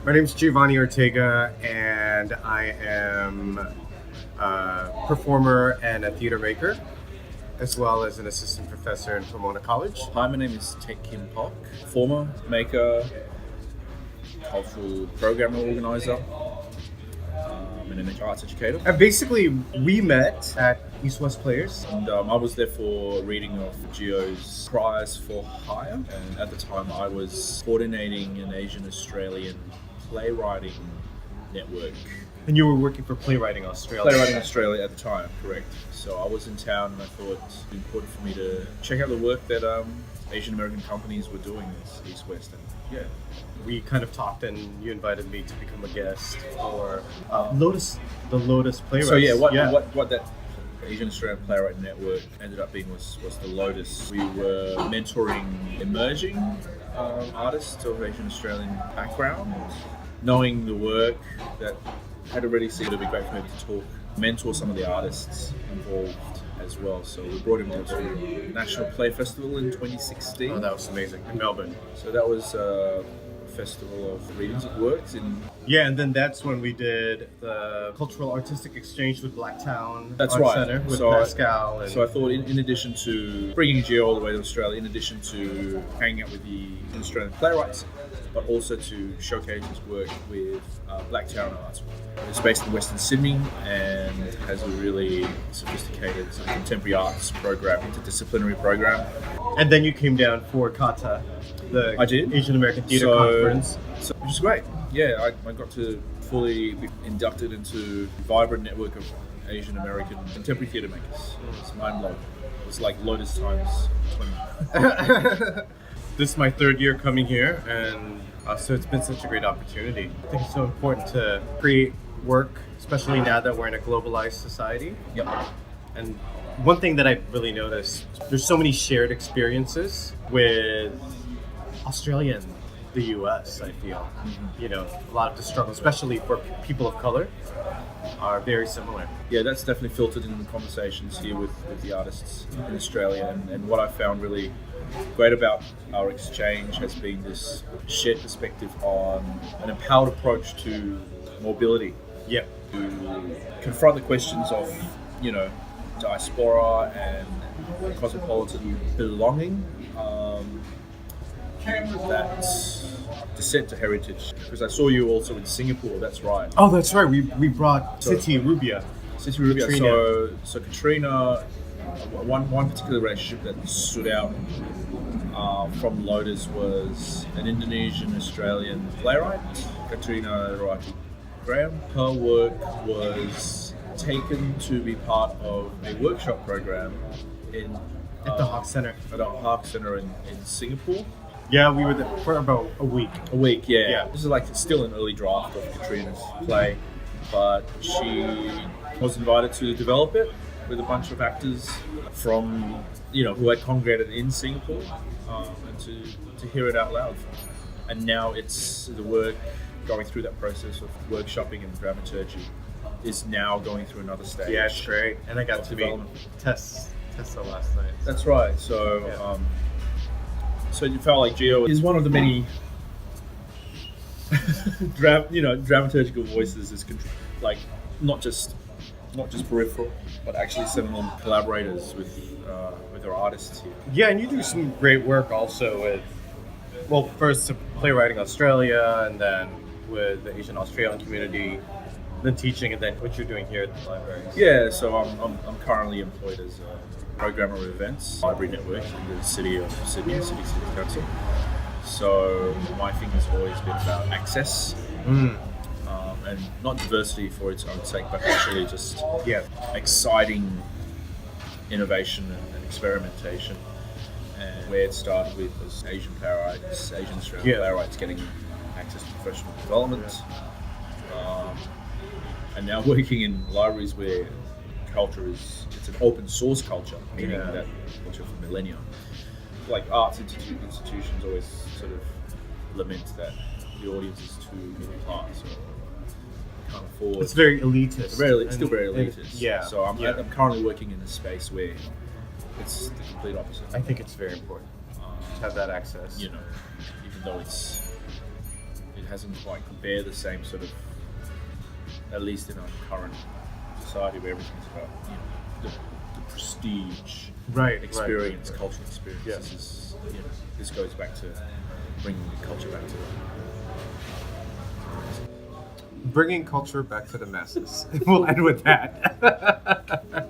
My name is Giovanni Ortega, and I am a performer and a theater maker, as well as an assistant professor in Pomona College. Hi, my name is Teik-Kim Pok, performer, maker, cultural programmer, organizer, and an arts educator. And basically, we met at East-West Players. And I was there for a reading of Geo's Prize for Hire, and at the time I was coordinating an Asian Australian playwriting network. And you were working for Playwriting Australia. Playwriting Australia at the time, correct. So I was in town and I thought it was important for me to check out the work that Asian American companies were doing at East-West. And yeah. We kind of talked, and you invited me to become a guest for Lotus Playwrights. So yeah, what that Asian Australian Playwright Network ended up being was the Lotus. We were mentoring emerging artists of Asian Australian background, knowing the work that had already seen. It would be great for me to talk, mentor some of the artists involved as well. So we brought him down to National Play Festival in 2016. Oh, that was amazing, in Melbourne. So that was a festival of readings of works in. Yeah, and then that's when we did the cultural artistic exchange with Blacktown. That's Art right. Center with Pascal. So I thought, in addition to bringing Geo all the way to Australia, in addition to hanging out with the Australian playwrights, but also to showcase his work with Blacktown Arts. It's based in Western Sydney and has a really sophisticated sort of contemporary arts program, interdisciplinary program. And then you came down for Kata, the I did. Asian American Theatre Conference. Which is great. Yeah, I got to fully be inducted into a vibrant network of Asian American contemporary theatre makers. It's mind-blowing. It's like Lotus times 20. This is my third year coming here, and so it's been such a great opportunity. I think it's so important to create work, especially now that we're in a globalized society. Yep. And one thing that I've really noticed, there's so many shared experiences with Australia and the US, I feel. Mm-hmm. You know, a lot of the struggle, especially for people of color, are very similar. Yeah, that's definitely filtered in the conversations here with the artists in Australia. And what I found really great about our exchange has been this shared perspective on an empowered approach to mobility. Yeah. To confront the questions of, diaspora and cosmopolitan belonging, that descent to heritage. Because I saw you also in Singapore, that's right. Oh, that's right. We brought Siti Rubia. Katrina. So Katrina, one particular relationship that stood out from Lotus was an Indonesian Australian playwright, Katrina Roaki Graham. Her work was taken to be part of a workshop program At the Hawk Center. At the Hawk Center in Singapore. Yeah, we were there for about a week. A week, yeah. This is still an early draft of Katrina's play, but she was invited to develop it with a bunch of actors from, who had congregated in Singapore, and to hear it out loud. And now it's the work going through that process of workshopping and dramaturgy is now going through another stage. Yeah, it's great. And I got to meet Tessa last night. That's right. So, so you felt like Geo is one of the many, dramaturgical voices. Is not just peripheral, but actually seminal collaborators with our artists here. Yeah, and you do some great work also with, first Playwriting Australia, and then with the Asian Australian community, then teaching, and then what you're doing here at the library. Yeah, so I'm currently employed as a programmer of events, library network in the city of Sydney, City Council. So my thing has always been about access. And not diversity for its own sake, but actually just exciting innovation and experimentation. And where it started with was Asian playwrights, Asian Australian playwrights getting access to professional development. And now working in libraries where culture it's an open source culture, meaning that culture for millennia. Like arts institutions always sort of lament that the audience is too middle class or can't afford. It's very elitist. It's still very elitist. Yeah. So I'm currently working in a space where it's the complete opposite. I think it's very important to have that access. Even though it hasn't quite could bear the same sort of, at least in our current society where everything's about the prestige Right. experience, cultural experience. Yeah. This goes back to bringing the culture back to Bringing culture back to the masses. We'll end with that.